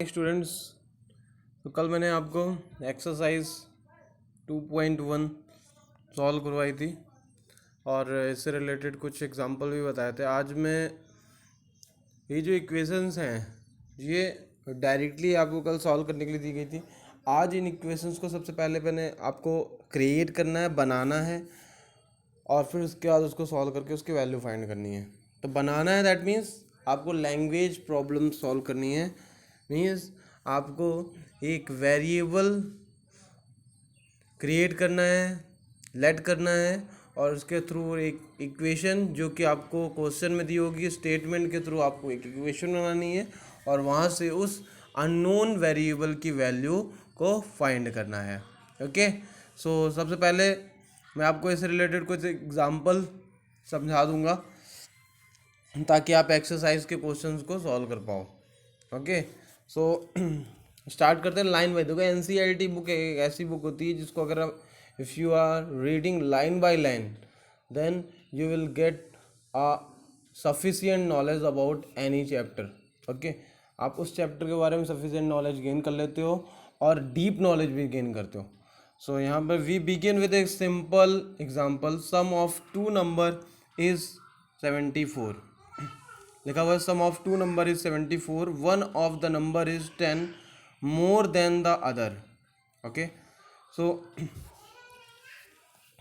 Students, तो कल मैंने आपको एक्सरसाइज 2.1 सॉल्व करवाई थी और इससे रिलेटेड कुछ एग्जांपल भी बताए थे। आज मैं ये जो इक्वेशंस हैं ये डायरेक्टली आपको कल सॉल्व करने के लिए दी गई थी। आज इन इक्वेशंस को सबसे पहले मैंने आपको क्रिएट करना है, बनाना है और फिर उसके बाद उसको सॉल्व करके उसकी वैल्यू फाइंड करनी है। तो बनाना है दैट मीन्स आपको लैंग्वेज प्रॉब्लम सॉल्व करनी है। मीन्स आपको एक वेरिएबल क्रिएट करना है, लेट करना है और उसके थ्रू एक इक्वेशन जो कि आपको क्वेश्चन में दी होगी, स्टेटमेंट के थ्रू आपको एक इक्वेशन बनानी है और वहाँ से उस अननोन वेरिएबल की वैल्यू को फाइंड करना है। ओके, सो सबसे पहले मैं आपको इससे रिलेटेड कुछ एग्जांपल समझा दूंगा ताकि आप एक्सरसाइज के क्वेश्चंस को सॉल्व कर पाओ। ओके, सो स्टार्ट करते हैं लाइन बाय। देखो एनसीईआरटी बुक एक ऐसी बुक होती है जिसको अगर आप if you are reading line by line then you will get a sufficient knowledge about any chapter. Okay, आप उस चैप्टर के बारे में सफिशिएंट नॉलेज गेन कर लेते हो और डीप नॉलेज भी गेन करते हो। सो यहाँ पर वी बिगिन विद एक simple example. Sum of two number is 74। लिखा हुआ है sum of two number is 74, one of the number is 10 more than the other. Okay, so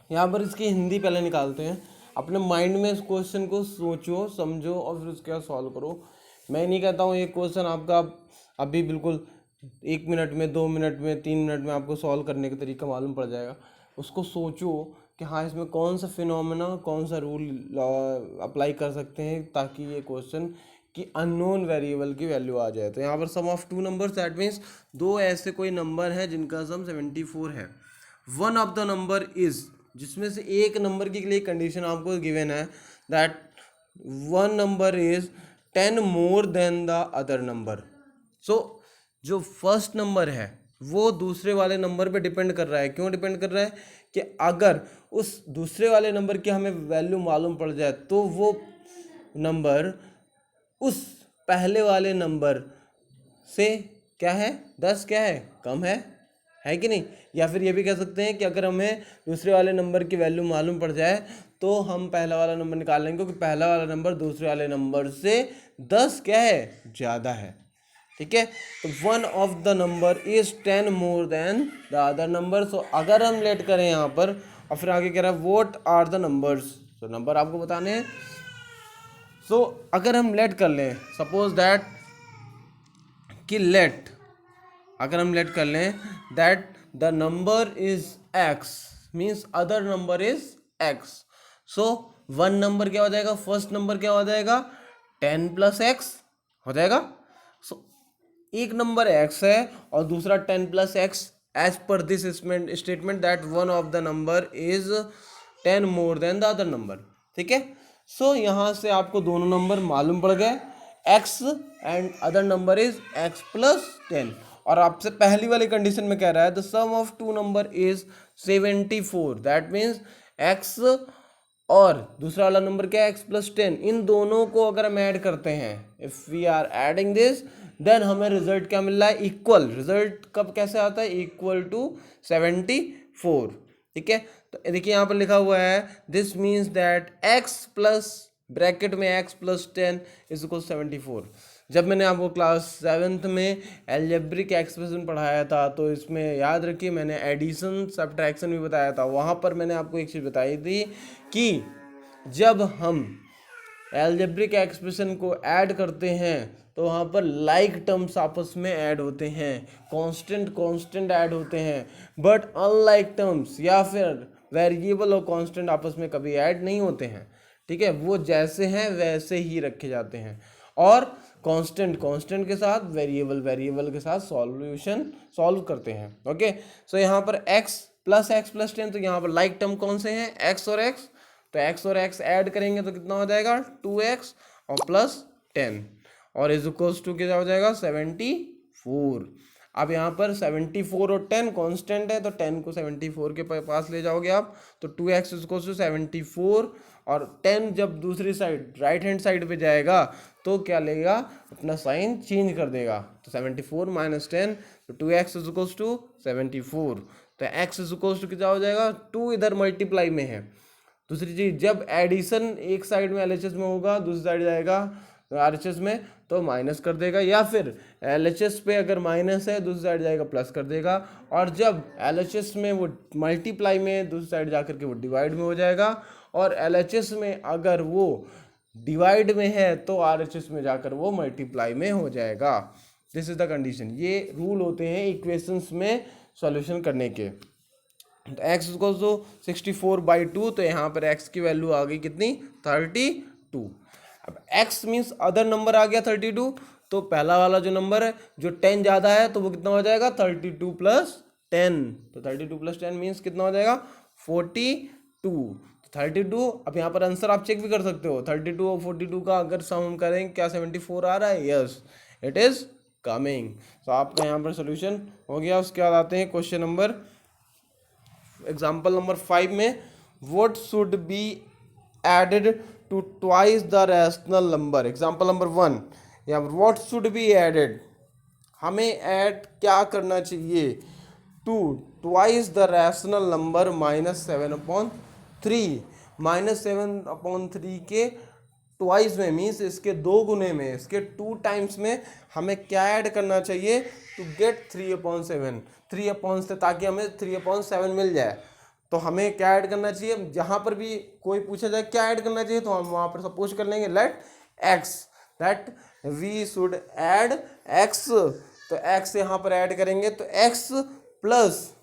यहाँ पर इसकी हिंदी पहले निकालते हैं। अपने माइंड में इस क्वेश्चन को सोचो, समझो और फिर उसके बाद सॉल्व करो। मैं नहीं कहता हूँ ये क्वेश्चन आपका अभी बिल्कुल 1 मिनट में, 2 मिनट में, 3 मिनट में आपको सॉल्व करने का तरीका मालूम पड़ जाएगा। उसको सोचो कि हाँ इसमें कौन सा फिनोमेना, कौन सा रूल अप्लाई कर सकते हैं ताकि ये क्वेश्चन कि अननोन वेरिएबल की वैल्यू आ जाए। तो यहाँ पर sum of two numbers that means दो ऐसे कोई नंबर है जिनका सम 74 है। One of the number is, जिसमें से एक नंबर के लिए कंडीशन आपको गिवन है that one number is 10 more than the other number. So जो फर्स्ट नंबर है वो दूसरे वाले नंबर पे डिपेंड कर रहा है। क्यों डिपेंड कर रहा है कि अगर उस दूसरे वाले नंबर की हमें वैल्यू मालूम पड़ जाए तो वो नंबर उस पहले वाले नंबर से क्या है, 10 क्या है, कम है कि नहीं। या फिर ये भी कह सकते हैं कि अगर हमें दूसरे वाले नंबर की वैल्यू मालूम पड़ जाए तो हम पहला वाला नंबर निकाल लेंगे क्योंकि पहला वाला नंबर दूसरे वाले नंबर से 10 क्या है, ज़्यादा है। ठीक है, तो one of the number is 10 more than the other number. So अगर हम लेट करें यहाँ पर और फिर आगे कह रहा है व्हाट आर द नंबर्स, तो नंबर आपको बताने हैं। सो अगर हम लेट कर लें, सपोज दैट कि लेट, अगर हम लेट कर लें that the number is x means other number is x। So one number क्या हो जाएगा, फर्स्ट नंबर क्या हो जाएगा, 10 + x हो जाएगा। सो एक नंबर x है और दूसरा 10 + x as per this statement that one of the number is 10 more than the other number. ठीक है, सो यहाँ से आपको दोनों नंबर मालूम पड़ गए, x and other number is x + 10। और आपसे पहली वाली कंडीशन में कह रहा है the sum of two number is 74, that means x और दूसरा वाला नंबर क्या है, x + 10। इन दोनों को अगर हम ऐड करते हैं, if we are adding this then हमें रिजल्ट क्या मिल रहा है, इक्वल। रिजल्ट कब कैसे आता है, इक्वल टू 74। ठीक है, तो देखिए यहाँ पर लिखा हुआ है this means that x plus bracket में x + 10 इज इक्वल 74। जब मैंने आपको क्लास 7th में एल्जेब्रिक एक्सप्रेशन पढ़ाया था तो इसमें याद रखिए मैंने एडिशन सब्ट्रैक्शन भी बताया था। वहाँ पर मैंने आपको एक चीज़ बताई थी कि जब हम एल्जेब्रिक एक्सप्रेशन को ऐड करते हैं तो वहाँ पर लाइक टर्म्स आपस में ऐड होते हैं, कांस्टेंट ऐड होते हैं, बट अनलाइक टर्म्स या फिर वेरिएबल और कांस्टेंट आपस में कभी ऐड नहीं होते हैं। ठीक है, वो जैसे हैं वैसे ही रखे जाते हैं और कांस्टेंट के साथ, वेरिएबल के साथ सॉल्व करते हैं। ओके, सो यहाँ पर x + 10, तो यहाँ पर लाइक टर्म कौन से हैं, x और x। तो x और x ऐड करेंगे तो कितना हो जाएगा, 2x और +10 और इज इक्वल्स टू क्या हो जाएगा, 74। अब यहाँ पर 74 और 10 कांस्टेंट है तो 10 को 74 के पास ले जाओगे आप तो 2x = 74 और 10 जब दूसरी साइड राइट हैंड साइड पे जाएगा तो क्या लेगा, अपना साइन चेंज कर देगा। तो 74 माइनस 10, तो 2x इज इक्वल्स टू 74। तो x इज इक्वल्स टू कितना हो जाएगा, 2 इधर मल्टीप्लाई में है। दूसरी चीज, जब एडिशन एक साइड में एलएचएस में होगा, दूसरी साइड जाएगा आरएचएस में, तो माइनस कर देगा, या फिर एलएचएस पे अगर माइनस है दूसरी साइड जाएगा प्लस कर देगा। और जब एलएचएस में वो मल्टीप्लाई में, दूसरी साइड जाकर के वो डिवाइड में हो जाएगा। और एलएचएस में अगर वो डिवाइड में है तो आरएचएस में जाकर वो मल्टीप्लाई में हो जाएगा। This is the condition. ये रूल होते हैं इक्वेशंस में सॉल्यूशन करने के। तो x इक्वल्स टू 64/2, तो यहाँ पर x की वैल्यू आ गई कितनी, 32। अब x मीन्स अदर नंबर आ गया 32, तो पहला वाला जो नंबर है जो 10 ज़्यादा है तो वो कितना हो जाएगा, 32 + 10। तो 32 + 10 मीन्स कितना हो जाएगा, 42। 32, अब यहाँ पर आंसर आप चेक भी कर सकते हो, 32 और 42 का अगर सम हम करें क्या 74 आ रहा है, यस इट इज कमिंग। तो आपका यहाँ पर सोल्यूशन हो गया। उसके बाद आते हैं क्वेश्चन नंबर, एग्जाम्पल नंबर 5 में, what should be added to twice the rational number. Example number 1, यहाँ पर व्हाट शुड बी एडेड, हमें ऐड क्या करना चाहिए, to twice the rational number -7/3। -7/3 के ट्वाइस में मीन्स इसके 2 गुने में, इसके 2 टाइम्स में हमें क्या ऐड करना चाहिए, टू गेट 3/7, 3/7, ताकि हमें 3/7 मिल जाए। तो हमें क्या ऐड करना चाहिए, जहाँ पर भी कोई पूछा जाए क्या ऐड करना चाहिए, तो हम वहाँ पर सपोज कर लेंगे let x, that we should add x। तो x यहाँ पर ऐड करेंगे तो x +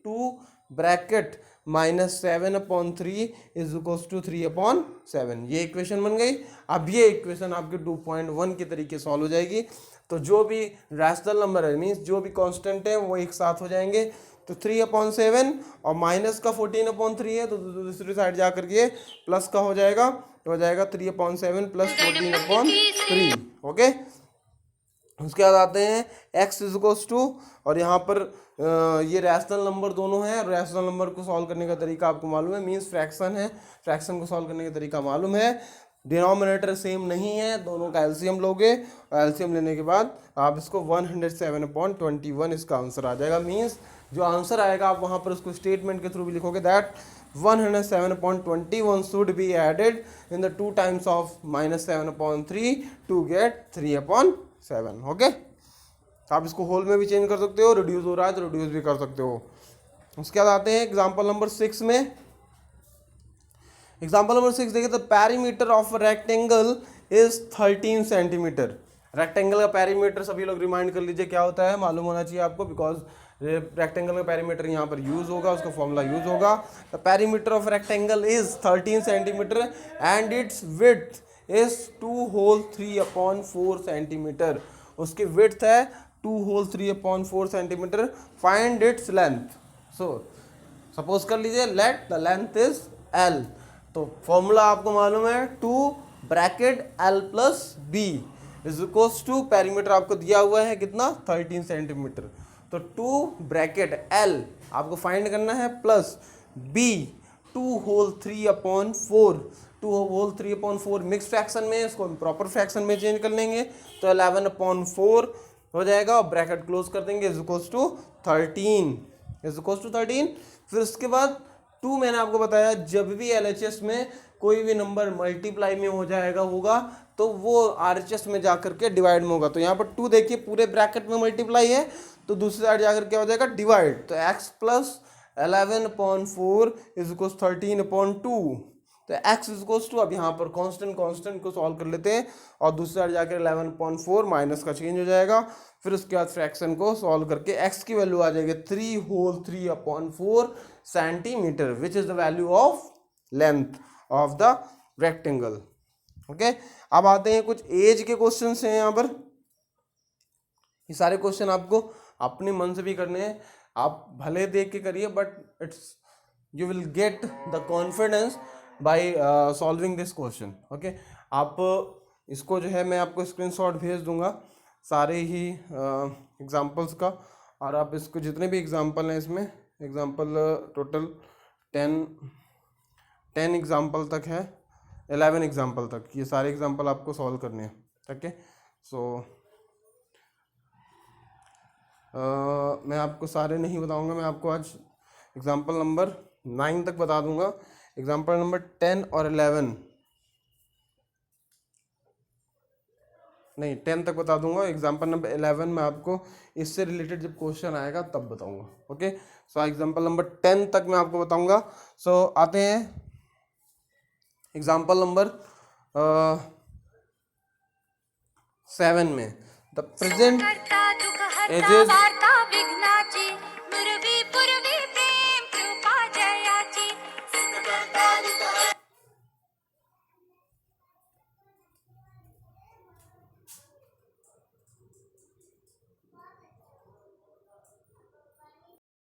2 bracket -7/3 is equals to 3/7। ये इक्वेशन बन गई। अब ये इक्वेशन आपके 2.1 के तरीके सॉल्व हो जाएगी। तो जो भी रैशनल नंबर है मीन्स जो भी कांस्टेंट है वो एक साथ हो जाएंगे। तो 3/7 और माइनस का 14/3 है, तो दूसरी साइड जा करके प्लस का हो जाएगा, तो हो जाएगा 3/7 + 14/3। ओके, उसके बाद आते हैं x इज इक्वल्स टू, और यहाँ पर ये रैशनल नंबर दोनों हैं। रैशनल नंबर को सॉल्व करने का तरीका आपको मालूम है, मीन्स फ्रैक्शन है, फ्रैक्शन को सॉल्व करने का तरीका मालूम है। डिनोमिनेटर सेम नहीं है, दोनों का एलसीएम लोगे, और एलसीएम लेने के बाद आप इसको 107/21 इसका आंसर आ जाएगा। मीन्स जो आंसर आएगा आप वहाँ पर उसको स्टेटमेंट के थ्रू भी लिखोगे, that 107/21 should be added in the 2 times of -7/3 to get 3/7। Okay, आप इसको होल में भी चेंज कर सकते हो, रिड्यूस हो रहा है तो रिड्यूस भी कर सकते हो। उसके बाद आते हैं एग्जाम्पल नंबर 6 में। एग्जाम्पल नंबर 6 देखिए, तो perimeter of rectangle is 13 centimetre. Rectangle का पैरीमीटर सभी लोग रिमाइंड कर लीजिए क्या होता है, मालूम होना चाहिए आपको, बिकॉज रेक्टेंगल का पैरीमीटर यहाँ पर यूज होगा, उसका फॉर्मूला यूज होगा। The perimeter of rectangle is 13 centimetre and its width is 2 whole 3/4 centimetre. उसकी विड्थ है 2 whole 3/4 centimetre. Find its length. So suppose कर लीजिए let the length is l। तो फॉर्मूला आपको मालूम है 2 bracket l + b is equals to, perimeter आपको दिया हुआ है कितना, 13 सेंटीमीटर। तो 2 ब्रैकेट l आपको फाइंड करना है plus b 2 whole 3/4। 2 whole 3/4 mix fraction में, इसको प्रॉपर फ्रैक्शन में चेंज कर लेंगे तो 11/4 हो जाएगा, और ब्रैकेट क्लोज कर देंगे, इज इक्वल्स टू 13। फिर उसके बाद 2 मैंने आपको बताया, जब भी एलएचएस में कोई भी नंबर मल्टीप्लाई में हो जाएगा होगा तो वो आरएचएस में जाकर के डिवाइड में होगा। तो यहाँ पर 2 देखिए पूरे ब्रैकेट में मल्टीप्लाई है, तो दूसरी साइड जाकर क्या हो जाएगा, डिवाइड। तो x + 11/4 इज इक्वल 13/2। तो x इज इक्वल टू, अब यहाँ पर कांस्टेंट को सॉल्व कर लेते हैं, और दूसरी साइड जाकर 11/4 माइनस का चेंज हो जाएगा। फिर उसके बाद फ्रैक्शन को सॉल्व करके x की वैल्यू आ जाएगी 3 whole 3/4 centimetre, which is the value of length of the rectangle. Okay, अब आते हैं कुछ एज के क्वेश्चन हैं यहाँ पर। ये सारे क्वेश्चन आपको अपने मन से भी करने हैं, आप भले देख के करिए, but it's you will get the confidence by solving this question. Okay, आप इसको जो है मैं आपको स्क्रीनशॉट भेज दूंगा सारे ही एग्जांपल्स का, और आप इसको जितने भी एग्जांपल हैं इसमें, एग्जांपल टोटल 10 एग्जांपल तक है, 11 एग्जाम्पल तक, ये सारे एग्जाम्पल आपको सॉल्व करने हैं। ठीक है, सो मैं आपको सारे नहीं बताऊंगा, मैं आपको आज एग्जाम्पल नंबर 9 तक बता दूंगा। एग्जाम्पल नंबर 10 और 11 नहीं 10 तक बता दूंगा। एग्जाम्पल नंबर 11 में आपको इससे रिलेटेड जब क्वेश्चन आएगा तब बताऊंगा। ओके, सो एग्जाम्पल नंबर 10 तक मैं आपको बताऊंगा। सो आते हैं एग्जाम्पल नंबर 7 में। The present ages